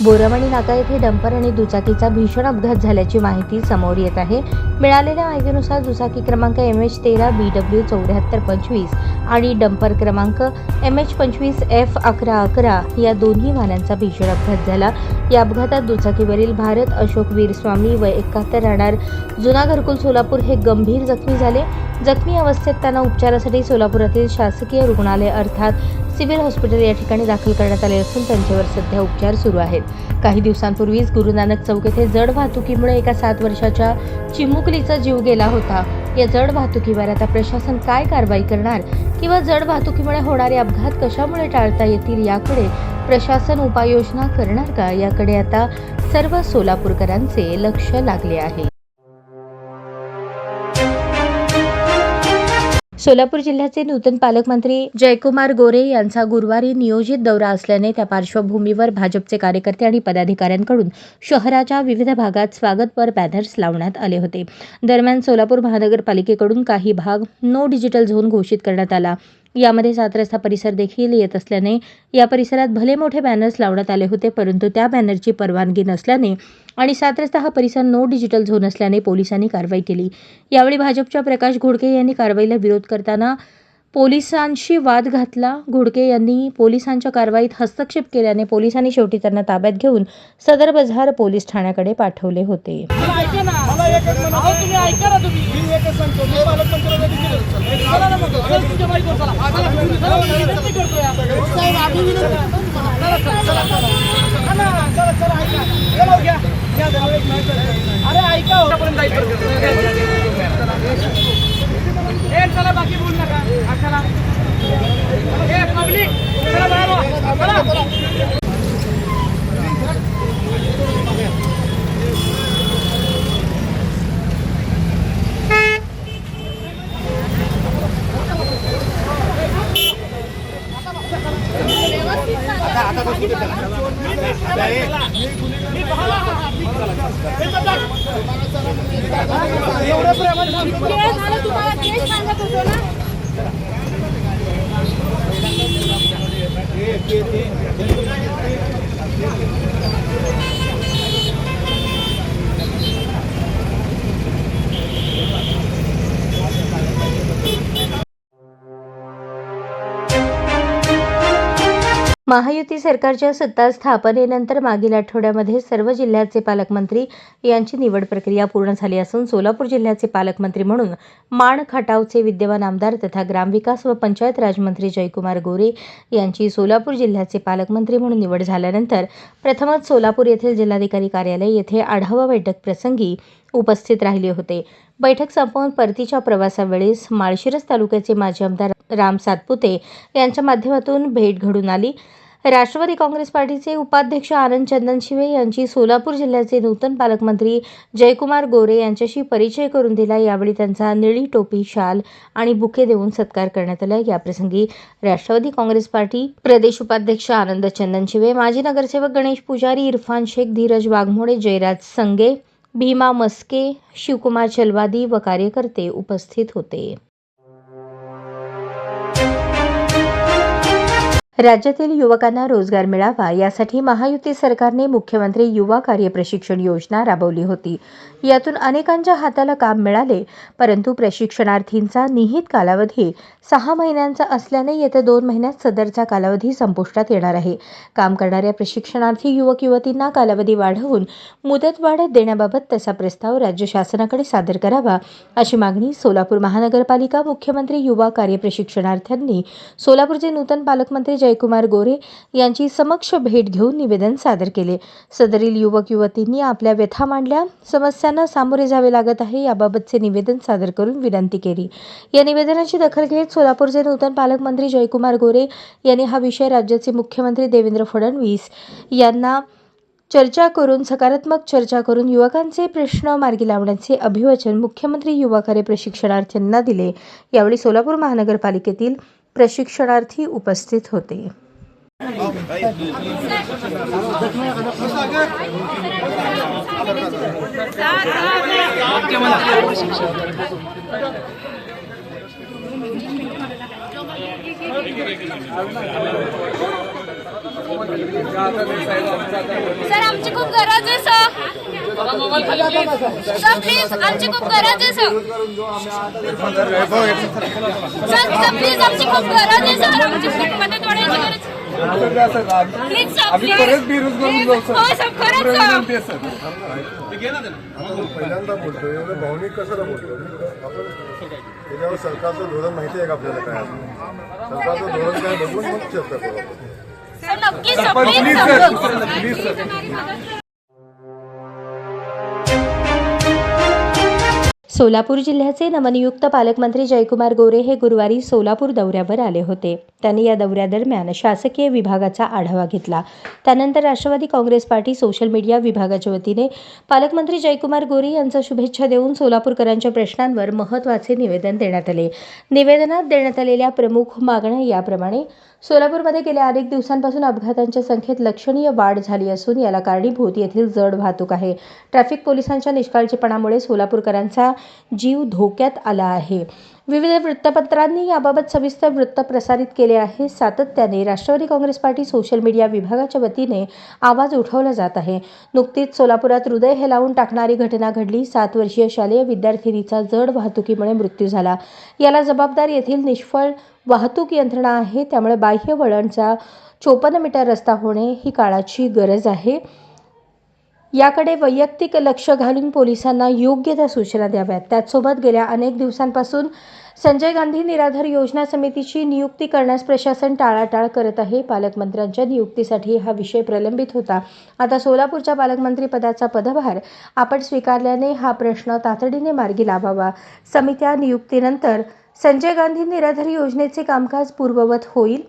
बोरमणी नाका येथे डंपर आणि दुचाकीचा भीषण अपघात झाल्याची माहिती समोर येत आहे। मिळालेल्या माहितीनुसार दुचाकी क्रमांक MH13 BW 7425 आणि डंपर क्रमांक MH25F 1111 या दोन्ही वाहनांचा भीषण अपघात झाला। या अपघातात दुचाकीवरील भारत अशोक वीरस्वामी वय 71 राहणार जुना घरकुल सोलापूर हे गंभीर जखमी झाले। जखमी अवस्थेत त्यांना उपचारासाठी सोलापुरातील शासकीय रुग्णालय अर्थात सिव्हिल हॉस्पिटल या ठिकाणी दाखल करण्यात आले असून त्यांच्यावर सध्या उपचार सुरू आहेत। काही दिवसांपूर्वीच गुरु नानक चौक येथे जड वाहतुकीमुळे एका 7 वर्षाच्या चिमुकलीचा जीव गेला होता। या जड वाहतुकीवर आता प्रशासन काय कारवाई करणार किंवा जड वाहतुकीमुळे होणारे अपघात कशामुळे टाळता येतील याकडे प्रशासन उपाययोजना करणार का, याकडे आता सर्व सोलापूरकरांचे लक्ष लागले आहे। सोलापूर जिल्ह्याचे नूतन पालकमंत्री जयकुमार गोरे यांचा गुरुवारी नियोजित दौरा असल्याने त्या पार्श्वभूमीवर भाजपचे कार्यकर्ते आणि पदाधिकाऱ्यांकडून शहराच्या विविध भागात स्वागतपर बॅनर्स लावण्यात आले होते। दरम्यान सोलापूर महानगरपालिकेकडून काही भाग नो डिजिटल झोन घोषित करण्यात आला। यामध्ये 7 रस्ता परिसर देखील येत असल्याने या परिसरात भले मोठे बॅनर्स लावण्यात आले होते, परंतु त्या बॅनरची परवानगी नसल्याने आणि 7 रस्ता हा परिसर नो डिजिटल झोन असल्याने पोलिसांनी कारवाई केली। यावेळी भाजपच्या प्रकाश घोडके यांनी कारवाईला विरोध करताना पोलिसांशी वाद घातला। घोडके यांनी पोलिसांच्या कारवाईत हस्तक्षेप केल्याने पोलिसांनी शेवटी त्यांना ताब्यात घेऊन सदर बझार पोलीस ठाण्याकडे पाठवले होते। चला बाकी बोल नका, चला ए पब्लिक चला बाहेर चला। महायुती सरकारच्या सत्ता स्थापनेनंतर मागील आठवड्यामध्ये सर्व जिल्ह्याचे पालकमंत्री यांची निवड प्रक्रिया पूर्ण झाली असून सोलापूर जिल्ह्याचे पालकमंत्री म्हणून माण खटावचे विद्यमान आमदार तथा ग्रामविकास व पंचायत राज मंत्री जयकुमार गोरे यांची सोलापूर जिल्ह्याचे पालकमंत्री म्हणून निवड झाल्यानंतर प्रथमच सोलापूर येथील जिल्हाधिकारी कार्यालय येथे आढावा बैठक प्रसंगी उपस्थित राहिले होते। बैठक संपवून परतीच्या प्रवासावेळेस माळशिरस तालुक्याचे माजी आमदार राम सातपुते यांच्या माध्यमातून भेट घडून आली। राष्ट्रवादी काँग्रेस पार्टीचे उपाध्यक्ष आनंद चंदनशिवे यांची सोलापूर जिल्ह्याचे नूतन पालकमंत्री जयकुमार गोरे यांच्याशी परिचय करून दिला। यावेळी त्यांचा निळी टोपी, शाल आणि बुके देऊन सत्कार करण्यात आला। याप्रसंगी राष्ट्रवादी काँग्रेस पार्टी प्रदेश उपाध्यक्ष आनंद चंदनशिवे, माजी नगरसेवक गणेश पुजारी, इरफान शेख, धीरज वाघमोडे, जयराज संगे, भीमा मस्के, शिवकुमार चलवादी व कार्यकर्ते उपस्थित होते। राज्यातील युवकांना रोजगार मिळावा यासाठी महायुती सरकारने मुख्यमंत्री युवा कार्य प्रशिक्षण योजना राबवली होती। यातून अनेकांच्या हाताला काम मिळाले, परंतु प्रशिक्षणार्थींचा निहित कालावधी 6 महिन्यांचा असल्याने येत्या 2 महिन्यात सदरचा कालावधी संपुष्टात येणार आहे। काम करणाऱ्या प्रशिक्षणार्थी युवक युवतींना कालावधी वाढवून मुदतवाढ देण्याबाबत तसा प्रस्ताव राज्य शासनाकडे सादर करावा, अशी मागणी सोलापूर महानगरपालिका मुख्यमंत्री युवा कार्य प्रशिक्षणार्थ्यांनी सोलापूरचे नूतन पालकमंत्री जयकुमार गोरे यांची समक्ष भेट घेऊन निवेदन सादर केले। सदरील युवक युवतींनी आपल्या व्यथा मांडल्या, समस्यांना सामोरे जावे लागत आहे याबाबतचे निवेदन सादर करून विनंती केली। या निवेदनाची दखल घेत सोलापूरचे नूतन पालकमंत्री जयकुमार गोरे यांनी हा विषय राज्याचे मुख्यमंत्री देवेंद्र फडणवीस यांना सकारात्मक चर्चा करून युवकांचे प्रश्न मार्गी लावण्याचे अभिवचन मुख्यमंत्री युवा कार्य प्रशिक्षणार्थींना दिले। यावेळी सोलापूर महानगरपालिकेतील प्रशिक्षणार्थी उपस्थित होते। सर आमची खूप गरज आहे सर. सर प्लीज आमची खूप गरज आहे सर. सर प्लीज आमची खूप गरज आहे सर. आमची खूप मदत होण्याची गरज. Please sir please. हो सर खरंच सर. पहिल्यांदा बोलतोय एवढं भावनिक कशाला बोलतोय आपण त्याच्यावर सरकारचं धोरण माहिती आहे का आपल्याला काय सरकारचं धोरण काय बघून मग चर्चा करू आपण. सर नक्की सर प्लीज सोलापूर जिल्ह्याचे नवनियुक्त पालकमंत्री जयकुमार गोरे हे गुरुवारी सोलापूर दौऱ्यावर आले होते. त्यांनी या दौऱ्यादरम्यान शासकीय विभागाचा आढावा घेतला. त्यानंतर राष्ट्रवादी काँग्रेस पार्टी सोशल मीडिया विभागाच्या वतीने पालकमंत्री जयकुमार गोरे यांचा शुभेच्छा देऊन सोलापूरकरांच्या प्रश्नांवर महत्त्वाचे निवेदन देण्यात आले. निवेदनात देण्यात आलेल्या प्रमुख मागण्या याप्रमाणे: सोलापूरमध्ये गेल्या अनेक दिवसांपासून अपघातांच्या संख्येत लक्षणीय वाढ झाली असून याला कारणीभूत येथील जड वाहतूक आहे. ट्रॅफिक पोलिसांच्या निष्काळजीपणामुळे सोलापूरकरांचा जीव धोक्यात आला आहे. विविध वृत्तपत्रांनी याबाबत सविस्तर वृत्त प्रसारित केले आहे. सातत्याने राष्ट्रवादी काँग्रेस पार्टी सोशल मीडिया विभागाच्या वतीने आवाज उठवला जात आहे. नुकतीच सोलापुरात हृदय हेलावून टाकणारी घटना घडली. 7 वर्षीय शालेय विद्यार्थिनीचा जड वाहतुकीमुळे मृत्यू झाला. याला जबाबदार येथील निष्फळ वाहतूक यंत्रणा आहे. त्यामुळे बाह्य वळणचा 54 मीटर रस्ता होणे ही काळाची गरज आहे. याकडे वैयक्तिक लक्ष घालून पोलिसांना योग्य त्या सूचना द्याव्यात. त्याचसोबत गेल्या अनेक दिवसांपासून संजय गांधी निराधार योजना समितीची नियुक्ती करण्यास प्रशासन टाळाटाळ करत आहे. पालकमंत्र्यांच्या नियुक्तीसाठी हा विषय प्रलंबित होता. आता सोलापूरच्या पालकमंत्रीपदाचा पदभार आपण स्वीकारल्याने हा प्रश्न तातडीने मार्गी लावावा. समित्या नियुक्तीनंतर संजय गांधी निराधार योजनेचे कामकाज पूर्ववत होईल.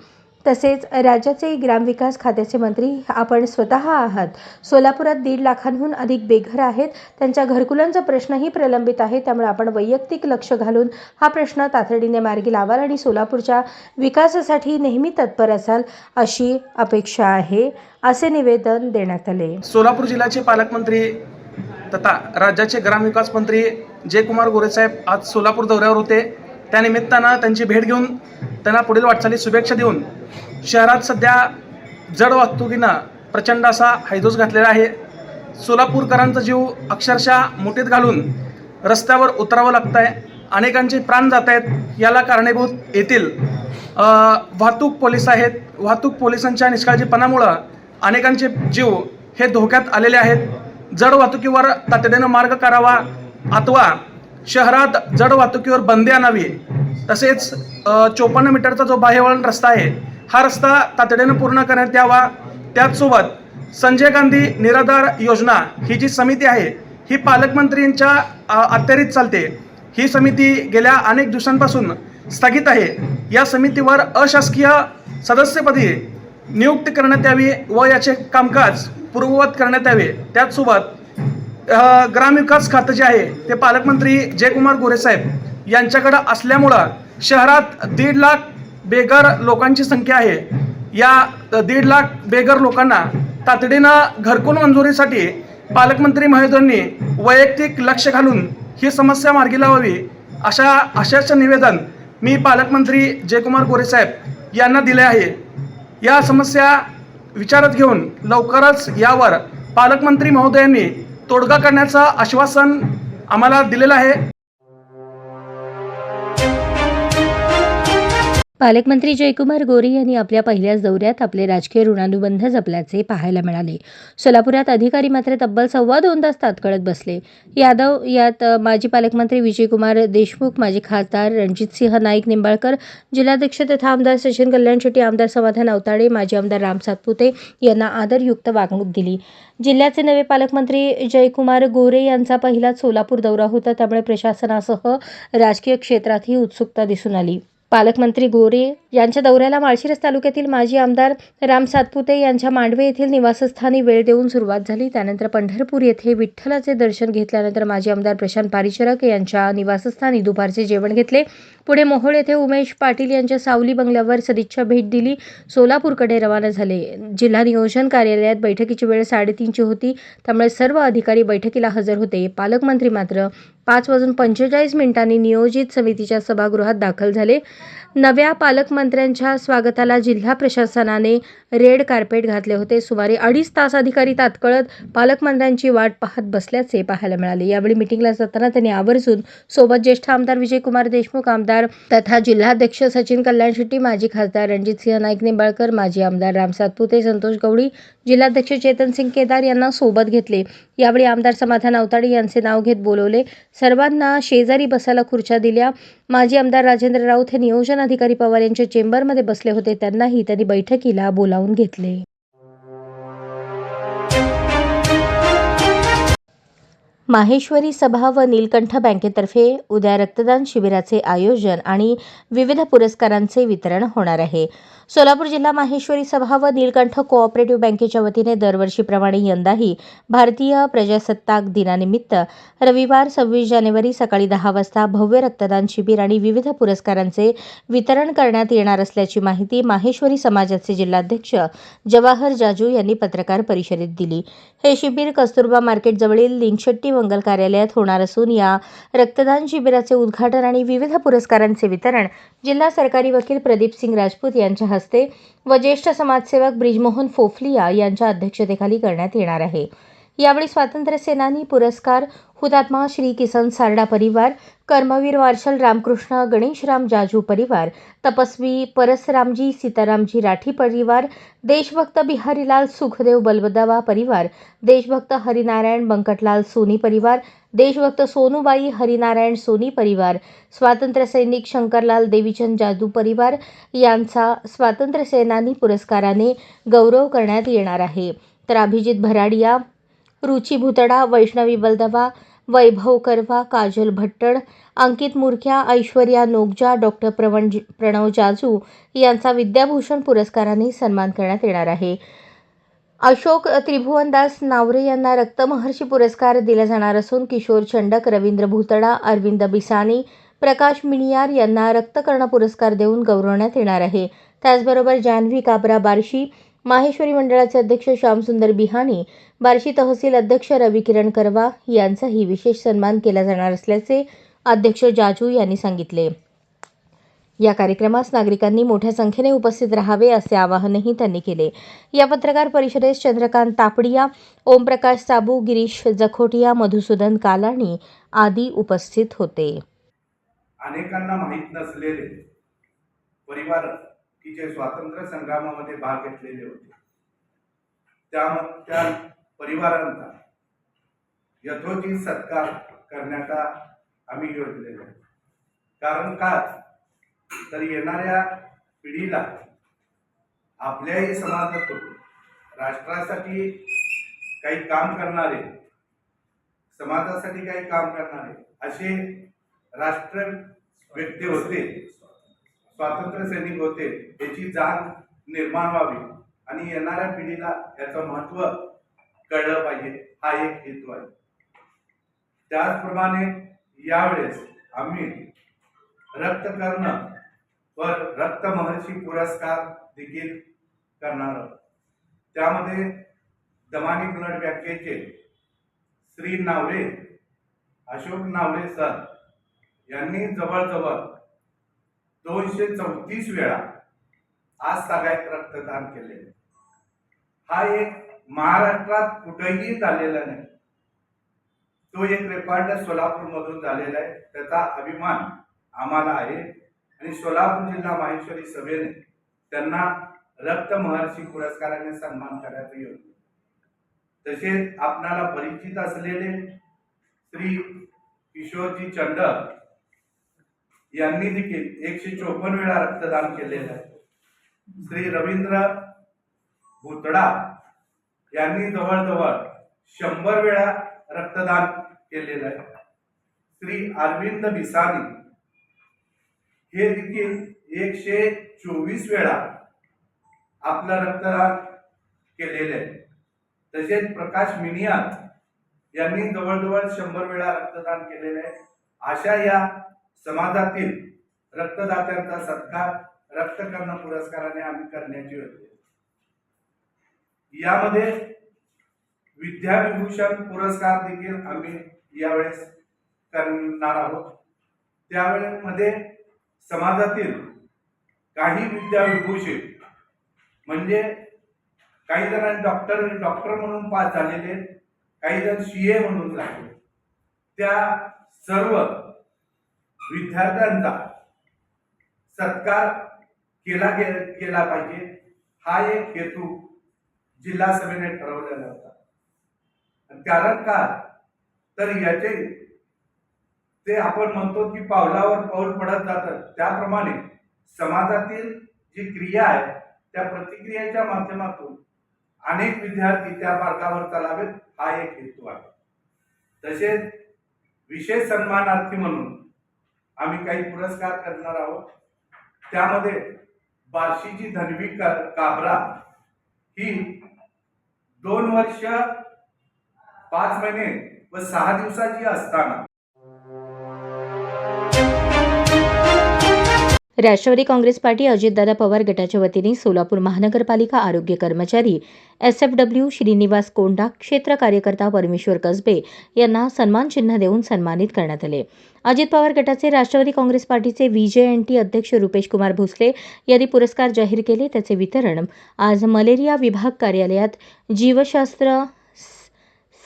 तसेच राज्याचे ग्रामविकास खात्याचे मंत्री आपण स्वतः आहात. सोलापुरात 1.5 लाखांहून अधिक बेघर आहेत. त्यांच्या घरकुलांचा प्रश्नही प्रलंबित आहे. त्यामुळे आपण वैयक्तिक लक्ष घालून हा प्रश्न तातडीने मार्गी लावाल आणि सोलापूरच्या विकासासाठी नेहमी तत्पर असाल अशी अपेक्षा आहे, असे निवेदन देण्यात आले. सोलापूर जिल्ह्याचे पालकमंत्री तथा राज्याचे ग्रामविकास मंत्री जयकुमार गोरे साहेब आज सोलापूर दौऱ्यावर होते. त्यानिमित्तानं त्यांची भेट घेऊन त्यांना पुढील वाटचाली शुभेच्छा देऊन शहरात सध्या जड वाहतुकीनं प्रचंड असा हैदोस घातलेला आहे. सोलापूरकरांचा जीव अक्षरशः मुठीत घालून रस्त्यावर उतरावं लागत आहे. अनेकांचे प्राण जात आहेत. याला कारणीभूत येथील वाहतूक पोलीस आहेत. वाहतूक पोलिसांच्या निष्काळजीपणामुळं अनेकांचे जीव हे धोक्यात आलेले आहेत. जड वाहतुकीवर तातडीनं मार्ग करावा अथवा शहरात जड वाहतुकीवर बंदी आणावी. तसेच 54 मीटरचा जो बाह्यवळण रस्ता आहे हा रस्ता तातडीनं पूर्ण करण्यात यावा. त्याचसोबत संजय गांधी निराधार योजना ही जी समिती आहे ही पालकमंत्र्यांच्या अखत्यारीत चालते. ही समिती गेल्या अनेक दिवसांपासून स्थगित आहे. या समितीवर अशासकीय सदस्यपदी नियुक्ती करण्यात यावी व याचे कामकाज पूर्ववत करण्यात यावे. त्याचसोबत ग्रामविकास खातं जे आहे ते पालकमंत्री जयकुमार गोरे साहेब यांच्याकडं असल्यामुळं शहरात 1.5 लाख बेघर लोकांची संख्या आहे. या 1.5 लाख बेघर लोकांना तातडीनं घरकुल मंजुरीसाठी पालकमंत्री महोदयांनी वैयक्तिक लक्ष घालून ही समस्या मार्गी लावावी अशाच निवेदन मी पालकमंत्री जयकुमार गोरे साहेब यांना दिले आहे. या समस्या विचारात घेऊन लवकरच यावर पालकमंत्री महोदयांनी तोडगा करण्याचं आश्वासन आम्हाला दिलेलं आहे. पालकमंत्री जयकुमार गोरे यांनी आपल्या पहिल्याच दौऱ्यात आपले राजकीय ऋणानुबंध जपल्याचे पाहायला मिळाले. सोलापुरात अधिकारी मात्र तब्बल 2.25 तास ताटकळत बसले. यात माजी पालकमंत्री विजयकुमार देशमुख, माजी खासदार रणजितसिंह नाईक निंबाळकर, जिल्हाध्यक्ष तथा आमदार सचिन कल्याण शेट्टी, आमदार समाधान अवताडे, माजी आमदार राम सातपुते यांना आदरयुक्त वागणूक दिली. जिल्ह्याचे नवे पालकमंत्री जयकुमार गोरे यांचा पहिलाच सोलापूर दौरा होता. त्यामुळे प्रशासनासह राजकीय क्षेत्रातही उत्सुकता दिसून आली. पालकमंत्री गोरे यांच्या दौऱ्याला माळशिरस तालुक्यातील माजी आमदार राम सातपुते यांच्या मांडवे येथील निवासस्थानी वेळ देऊन सुरुवात झाली. त्यानंतर पंढरपूर येथे विठ्ठलाचे दर्शन घेतल्यानंतर माजी आमदार प्रशांत पारिचारक यांच्या निवासस्थानी दुपारचे जेवण घेतले. पुढे मोहोळ येथे उमेश पाटील यांच्या सावली बंगल्यावर सदिच्छा भेट दिली. सोलापूरकडे रवाना झाले. जिल्हा नियोजन कार्यालयात बैठकीची वेळ 3:30ची होती. त्यामुळे सर्व अधिकारी बैठकीला हजर होते. पालकमंत्री मात्र 5:45 नियोजित समितीच्या सभागृहात दाखल झाले. नव्या पालकमंत्र्यांच्या स्वागताला जिल्हा प्रशासनाने रेड कार्पेट घातले होते. सुमारे 2.5 तास अधिकारी तात्काळत पालकमंत्र्यांची वाट पाहत बसल्याचे पाहायला मिळाले. यावेळी मिटिंगला जाताना त्यांनी आवर्जून सोबत ज्येष्ठ आमदार विजयकुमार देशमुख, आमदार तथा जिल्हाध्यक्ष सचिन कल्याण शेट्टी, माजी खासदार रणजितसिंह नाईक निंबाळकर, माजी आमदार राम सातपुते, संतोष गवळी, जिल्हाध्यक्ष चेतनसिंग केदार यांना सोबत घेतले. यावेळी आमदार समाधान अवताडे यांचे नाव घेत बोलवले. सर्वांना शेजारी बसायला खुर्च्या दिल्या. माजी आमदार राजेंद्र राऊत हे नियोजन अधिकारी पवार यांच्या चेंबरमध्ये बसले होते. त्यांनाही त्यांनी बैठकीला बोलावून घेतले. माहेश्वरी सभा व नीलकंठ बँकेतर्फे उद्या रक्तदान शिबिराचे आयोजन आणि विविध पुरस्कारांचे वितरण होणार आहे. सोलापूर जिल्हा माहेश्वरी सभा व नीलकंठ कोऑपरेटिव्ह बँकेच्या वतीने दरवर्षीप्रमाणे यंदाही भारतीय प्रजासत्ताक दिनानिमित्त रविवार 26 जानेवारी सकाळी 10 वाजता भव्य रक्तदान शिबिर आणि विविध पुरस्कारांचे वितरण करण्यात येणार असल्याची माहिती माहेश्वरी समाजाचे जिल्हाध्यक्ष जवाहर जाजू यांनी पत्रकार परिषदेत दिली. हे शिबिर कस्तुरबा मार्केटजवळील लिंगशेट्टी मंगल कार्यालयात होणार असून या रक्तदान शिबिराचे उद्घाटन आणि विविध पुरस्कारांचे वितरण जिल्हा सरकारी वकील प्रदीपसिंग राजपूत यांच्या हस्ते व ज्येष्ठ समाजसेवक ब्रिजमोहन फोफलिया यांच्या अध्यक्षतेखाली करण्यात येणार आहे. यावेळी स्वातंत्र्य सेनानी पुरस्कार हुतात्मा श्री किसन सारडा परिवार, कर्मवीर मार्शल रामकृष्ण गणेशराम जाजू परिवार, तपस्वी परसरामजी सीतारामजी राठी परिवार, देशभक्त बिहारीलाल सुखदेव बलबदावा परिवार, देशभक्त हरिनारायण बंकटलाल सोनी परिवार, देशभक्त सोनूबाई हरिनारायण सोनी परिवार, स्वातंत्र्य सैनिक शंकरलाल देवीचंद जादू परिवार यांचा स्वातंत्र्य सेनानी पुरस्काराने गौरव करण्यात येणार आहे. तर अभिजित भराडिया, रुची भुतडा, वैष्णवी बलदवा, वैभव करवा, काजल भट्टड, अंकित मुरक्या, ऐश्वर्या नोगजा, डॉक्टर प्रणव जाजू यांचा विद्याभूषण पुरस्काराने सन्मान करण्यात येणार आहे. अशोक त्रिभुवनदास नावरे यांना रक्तमहर्षी पुरस्कार दिला जाणार असून किशोर चंडक, रवींद्र भुतडा, अरविंद बिसानी, प्रकाश मिणियार यांना रक्तकर्ण पुरस्कार देऊन गौरवण्यात येणार आहे. त्याचबरोबर जान्हवी काबरा बार्शी, माहेश्वरी मंडळाचे अध्यक्ष श्यामसुंदर बिहाणी, बार्शी तहसील अध्यक्ष रवी किरण करवा यांचाही विशेष सन्मान केला जाणार असल्याचे अध्यक्ष जाजू यांनी सांगितले. या कार्यक्रमास नागरिकांनी मोठ्या संख्येने उपस्थित राहावे असे आवाहनही त्यांनी केले. या पत्रकार परिषदेत चंद्रकांत तापडिया, ओमप्रकाश साबू, गिरीश जखोटिया, मधुसूदन कालाणी आदी उपस्थित होते. अनेकांना माहीत नसलेले परिवार की जे स्वातंत्र्य संग्रामामध्ये भाग घेतलेले होते त्या परिवारांचा यथोचित सत्कार करण्याचा आम्ही योजलेला आहे. कारण का तर येणाऱ्या पिढीला आपल्याही समाजातून राष्ट्रासाठी काही काम करणारे, समाजासाठी काही काम करणारे असे राष्ट्र व्यक्ती होते, स्वातंत्र्य सैनिक होते, याची जाण निर्माण व्हावी आणि येणाऱ्या पिढीला याचं महत्त्व कळलं पाहिजे, हा एक हेतू आहे. त्याचप्रमाणे यावेळेस आम्ही रक्तकर्ण व रक्तमहर्षी पुरस्कार देखील करणार आहोत. त्यामध्ये दमानी ब्लड बँकेचे श्री नावरे, अशोक नावरे सर यांनी जवळजवळ 234 वेळा आज सगळ्यात रक्तदान केले. हा एक महाराष्ट्रात कुठेही झालेला नाही. तो एक रेकॉर्ड सोलापूरमधून झालेला आहे. त्याचा अभिमान आम्हाला आहे आणि सोलापूर जिल्हा माहेश्वरी सभेने त्यांना रक्तमहर्षी पुरस्काराने सन्मान करण्यात येईल. तसेच आपणाला परिचित असलेले श्री किशोरजी चंडक यांनी देखील 154 वेळा रक्तदान केलेलं आहे. श्री रवींद्र भुतडा यांनी जवळजवळ 100 वेळा रक्तदान केलेलं आहे. श्री अरविंद बिसानी हे देखील 124 वेळा आपलं रक्तदान केलेलं आहे. तसेच प्रकाश मिणियार यांनी जवळजवळ 100 वेळा रक्तदान केलेलं आहे. अशा या समाजातील रक्तदात्यांचा सत्कार रक्तकर्ण पुरस्काराने आम्ही करण्याची होते. यामध्ये विद्याविभूषण पुरस्कार देखील आम्ही यावेळेस करणार आहोत. त्यावेळेमध्ये समाजातील काही विद्याविभूषित म्हणजे काही जण डॉक्टर म्हणून पास झालेले, काही जण CA म्हणून झाले, त्या सर्व विद्यार्थ्यांचा सत्कार केला पाहिजे. हा एक हेतू जिल्हा सभेने ठरवलेला होता. कारण का तर याचे ते आपण म्हणतो की पावलावर पाऊल पडत जातं, त्याप्रमाणे समाजातील जी क्रिया आहे त्या प्रतिक्रियेच्या माध्यमातून अनेक विद्यार्थी त्या मार्गावर चालावेत, हा एक हेतू आहे. तसेच विशेष सन्मानार्थी म्हणून आम्ही काही पुरस्कार करणार आहोत. त्यामध्ये बार्शीची धन्वी काबरा ही 2 वर्ष 5 महिने व 6 दिवसाची असताना राष्ट्रवादी काँग्रेस पार्टी अजितदादा पवार गटाच्या वतीने सोलापूर महानगरपालिका आरोग्य कर्मचारी SFW श्रीनिवास कोंडा, क्षेत्र कार्यकर्ता परमेश्वर कसबे यांना सन्मान चिन्ह देऊन सन्मानित करण्यात आले. अजित पवार गटाचे राष्ट्रवादी काँग्रेस पार्टीचे VJNT अध्यक्ष रुपेश कुमार भोसले यांनी पुरस्कार जाहीर केले. त्याचे वितरण आज मलेरिया विभाग कार्यालयात जीवशास्त्र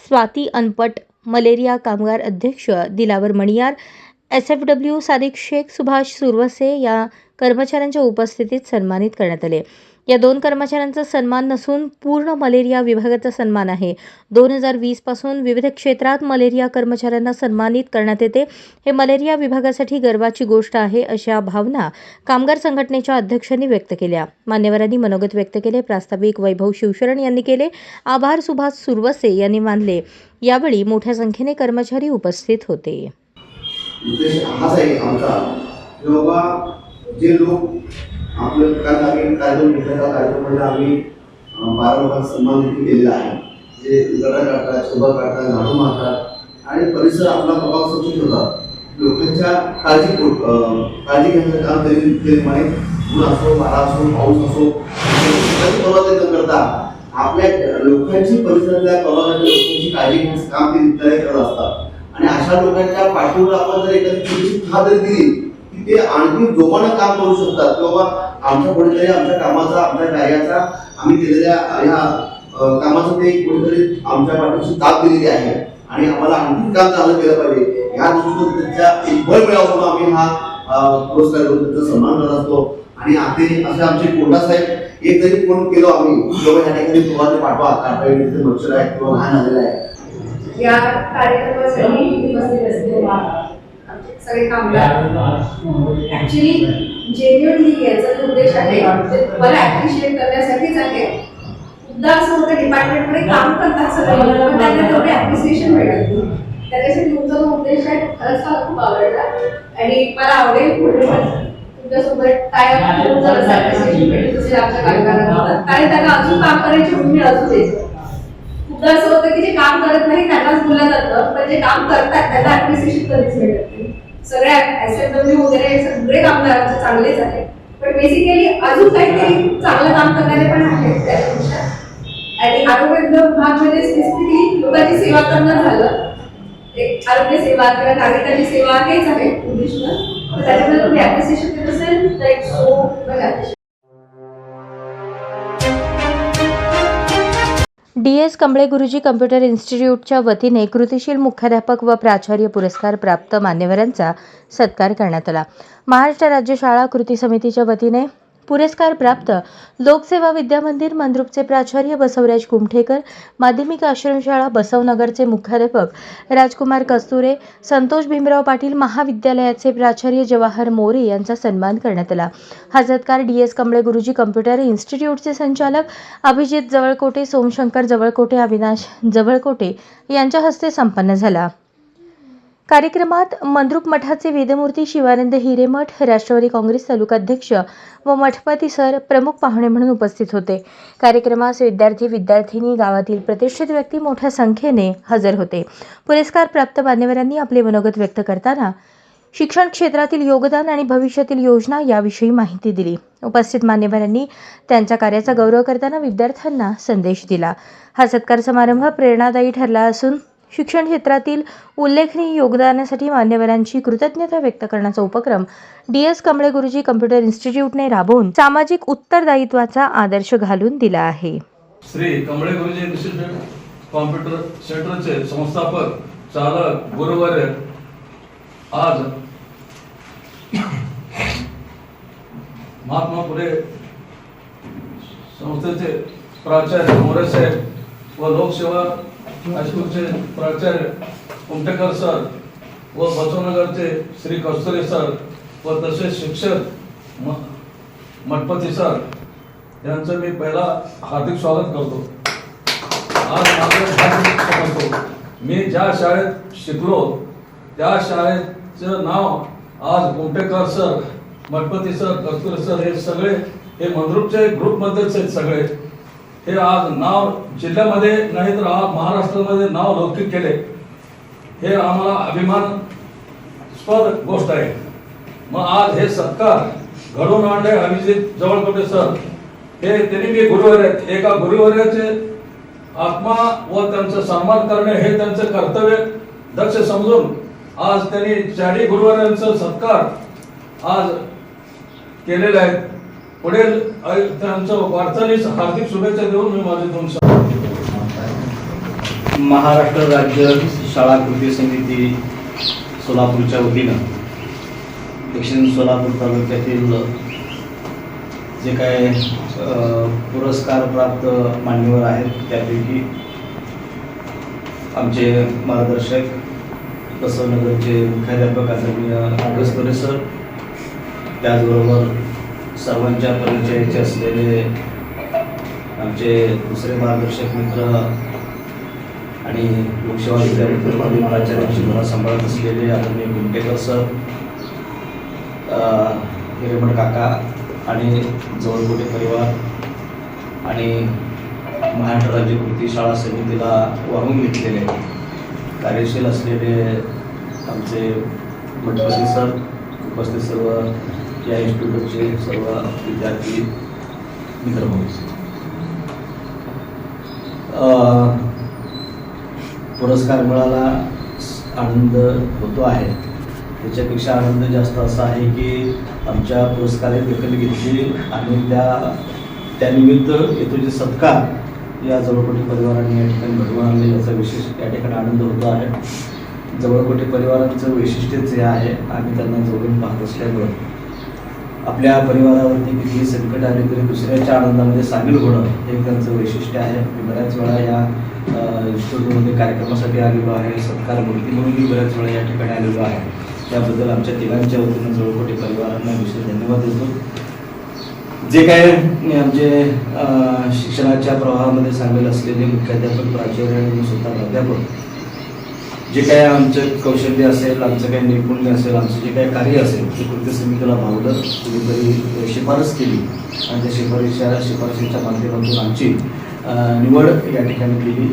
स्वाती अनपट, मलेरिया कामगार अध्यक्ष दिलावर मणियार, SFW सादिक शेख, सुभाष सुरवसे या कर्मचाऱ्यांच्या उपस्थितीत सन्मानित करण्यात आले. या 2 कर्मचाऱ्यांचा सन्मान नसून पूर्ण मलेरिया विभागाचा सन्मान आहे. 2020 पासून विविध क्षेत्रात मलेरिया कर्मचाऱ्यांना सन्मानित करण्यात येते. हे मलेरिया विभागासाठी गर्वाची गोष्ट आहे, अशा भावना कामगार संघटनेच्या अध्यक्षांनी व्यक्त केल्या. मान्यवरांनी मनोगत व्यक्त केले. प्रास्ताविक वैभव शिवशरण यांनी केले. आभार सुभाष सुरवसे यांनी मानले. यावेळी मोठ्या संख्येने कर्मचारी उपस्थित होते. उद्देश हाच आहे आमचा की बाबा जे लोक आपलं कार्यक्रम घेतला, कार्यक्रमाला आम्ही 12 लोकांचा सन्मान देखील केलेला आहे. जे गटा काढतात, शोभा काढतात, झाडू मारतात आणि परिसर आपला प्रभाव स्वच्छ ठेवतात. लोकांच्या काळजी घेण्याचं काम तरी ऊन असो, वारा असो, पाऊस असो, प्रभावित न करता आपल्या लोकांची परिसरातल्या प्रभागातल्या लोकांची काळजी घेण्याचं काम ते करत असतात. आणि अशा लोकांच्या पाठीवर आपण जर एखादी छोटीशी हात जरी दिली की ते आणखी जोमानं काम करू शकतात. किंवा आमच्या कोणीतरी आमच्या कामाचा, आमच्या कार्याचा, आम्ही केलेल्या ह्या कामाचं ते कोणीतरी आमच्या पाठीशी ताप दिलेली आहे आणि आम्हाला आणखी काम चांगलं केलं पाहिजे, ह्या दृष्टीतून त्यांच्या एक बळ मिळावं म्हणून आम्ही हा पुरस्कार करून त्यांचा सन्मान करत असतो. आणि आता असे आमचे कोंडा साहेब एक जरी फोन केलो आम्ही किंवा ह्या ठिकाणी तुम्हाला पाठवा, आपल्याकडे मच्छर आहे किंवा लहान आलेला आहे, या कार्यक्रमासाठी उपस्थित असलेले आमचे सगळे कामगार ऍक्च्युली जेन्युअनली याचा जो उद्देश आहे ते तुम्हाला ॲप्रिशिएट करण्यासाठीच आहे. खूपदा असं होतं डिपार्टमेंटमध्ये काम करतात सगळे, पण त्यांना तेवढे ॲप्रिसिएशन मिळत नाही. त्याच्यासाठी तुमचा जो उद्देश आहे खरंच मला खूप आवडला आणि मला आवडेल पुढे पण तुमच्यासोबत काय ॲप्रिसिएशन भेटत असेल आमच्या कामगारांना, कारण त्यांना अजून काम करायची उमेद अजून द्यायचं. खूपदा असं होतं की जे काम करत नाही त्यांनाच बोललं जातं, पण जे काम करतात त्यांना ॲप्रिसिएशन कधीच मिळत नाही. सगळ्या SFW वगैरे सगळे कामगारांचे चांगलेच आहे, पण बेसिकली अजून काहीतरी चांगलं काम करणारे पण आहेत त्यापेक्षा. आणि आरोग्य विभागामध्ये स्पेसिफिकली लोकांची सेवा करणं झालं, एक आरोग्य सेवा किंवा नागरिकांची सेवा हेच आहे उद्दिष्ट. तर त्याच्यामध्ये तुम्ही ॲप्रिसिएशन देत असेल तर एक सो बघा. DS कमळे गुरुजी कम्प्युटर इन्स्टिट्यूटच्या वतीने कृतिशील मुख्याध्यापक व प्राचार्य पुरस्कार प्राप्त मान्यवरांचा सत्कार करण्यात आला. महाराष्ट्र राज्य शाळा कृती समितीच्या वतीने पुरस्कार प्राप्त लोकसेवा विद्यामंदिर मंद्रुपचे प्राचार्य बसवराज कुमठेकर, माध्यमिक आश्रमशाळा बसवनगरचे मुख्याध्यापक राजकुमार कस्तुरे, संतोष भीमराव पाटील महाविद्यालयाचे प्राचार्य जवाहर मोरे यांचा सन्मान करण्यात आला. हा सत्कार DS कमळे गुरुजी कम्प्युटर इन्स्टिट्यूटचे संचालक अभिजित जवळकोटे, सोमशंकर जवळकोटे, अविनाश जवळकोटे यांच्या हस्ते संपन्न झाला. कार्यक्रमात मंद्रुप मठाचे वेदमूर्ती शिवानंद हिरेमठ, राष्ट्रवादी काँग्रेस तालुकाध्यक्ष व मठपती सर प्रमुख पाहुणे म्हणून उपस्थित होते. कार्यक्रमास विद्यार्थी विद्यार्थिनी, गावातील प्रतिष्ठित व्यक्ती मोठ्या संख्येने हजर होते. पुरस्कार प्राप्त मान्यवरांनी आपले मनोगत व्यक्त करताना शिक्षण क्षेत्रातील योगदान आणि भविष्यातील योजना याविषयी माहिती दिली. उपस्थित मान्यवरांनी त्यांच्या कार्याचा गौरव करताना विद्यार्थ्यांना संदेश दिला. हा सत्कार समारंभ प्रेरणादायी ठरला असून शिक्षण क्षेत्रातील उल्लेखनीय योगदानासाठी मान्यवरांची कृतज्ञता व्यक्त करण्याचा उपक्रम DS कमळे गुरुजी कम्प्युटर इन्स्टिट्यूटने राबवून सामाजिक उत्तरदायित्वाचा आदर्श घालून दिला आहे. श्री कमळे गुरुजी इन्स्टिट्यूट कॉम्प्युटर सेंटरचे संस्थापक चालक गुरुवर्य आज महात्मा फुले संस्थेचे प्राचार्य मोरे साहेब व लोकसेवा हायस्कूलचे प्राचार्य कुमटेकर सर व बसवनगरचे श्री कस्तुरे सर व तसेच शिक्षक मठपती सर यांचं मी पहिला हार्दिक स्वागत करतो. आज माझं समजतो मी ज्या शाळेत शिकलो त्या शाळेचं नाव आज Kumtekar sir, Mathpati sir, Kasture sir हे सगळे हे मंद्रुपचे ग्रुपमध्येच आहेत सगळे. हे आज नाव जिल्ह्यामध्ये नाही तर आज महाराष्ट्रामध्ये नाव लौकिक केले. हे आम्हाला अभिमानास्पद गोष्ट आहे. मग आज हे सत्कार घडवून आणले अभिजित जवळकोटे सर हे त्यांनी मी गुरुवर्य आहेत. एका गुरुवर्याचे आत्मा व त्यांचा सन्मान करणे हे त्यांचे कर्तव्य दक्ष समजून आज त्यांनी चारी गुरुवर्यांचा सत्कार आज केलेला आहे. पुढील त्यांचं वाटचालीस हार्दिक शुभेच्छा देऊन मी माझे 2 शब्द. महाराष्ट्र राज्य शाळा कृती समिती सोलापूरच्या वतीनं दक्षिण सोलापूर तालुक्यातील जे काय पुरस्कार प्राप्त मान्यवर आहेत त्यापैकी आमचे मार्गदर्शक बसवनगरचे मुख्याध्यापक आदरणीय कस्तुरे सर, त्याचबरोबर सर्वांच्या परिचयाचे असलेले आमचे दुसरे मार्गदर्शक मित्र आणि लोकसेवा विद्यापीठातील प्राचार्यांची धोरण सांभाळत असलेले आदरणीय कुमटेकर सर, हिरेमठ काका आणि जवळकोटे परिवार आणि महाराष्ट्र राज्य कृती शाळा समितीला वाहून घेतलेले कार्यशील असलेले आमचे मठपती सर, उपस्थित सर्व या इन्स्टिट्यूटचे सर्व विद्यार्थी मित्रभाऊ, पुरस्कार मिळाला आनंद होतो आहे. त्याच्यापेक्षा आनंद जास्त असा आहे की आमच्या पुरस्काराची दखल घेतली आणि त्यानिमित्त येतो जे सत्कार या जवळकोटे परिवाराने या ठिकाणी घडवून आणले याचा विशेष या ठिकाणी आनंद होतो आहे. जवळकोटे परिवारांचं वैशिष्ट्यच हे आहे. आम्ही त्यांना जवळून पाहत असल्यामुळं आपल्या परिवारावरती कितीही संकट आले तरी दुसऱ्याच्या आनंदामध्ये सामील होणं हे त्यांचं वैशिष्ट्य आहे. मी बऱ्याच वेळा या इन्स्टिट्यूटमध्ये कार्यक्रमासाठी आलेलो आहे. सत्कार मूर्ती म्हणून मी बऱ्याच वेळा या ठिकाणी आलेलो आहे. त्याबद्दल आमच्या तिघांच्या वतीनं जवळकोटे परिवारांना विशेष धन्यवाद देतो. जे काय आमचे शिक्षणाच्या प्रवाहामध्ये सामील असलेले मुख्याध्यापक, प्राचार्य आणि स्वतः प्राध्यापक जे काय आमचं कौशल्य असेल, आमचं काही नैपुण्य असेल, आमचं जे काही कार्य असेल ते कृती समितीला भावलं, कुणीतरी शिफारस केली आणि त्या शिफारशीच्या माध्यमातून आमची निवड या ठिकाणी केली.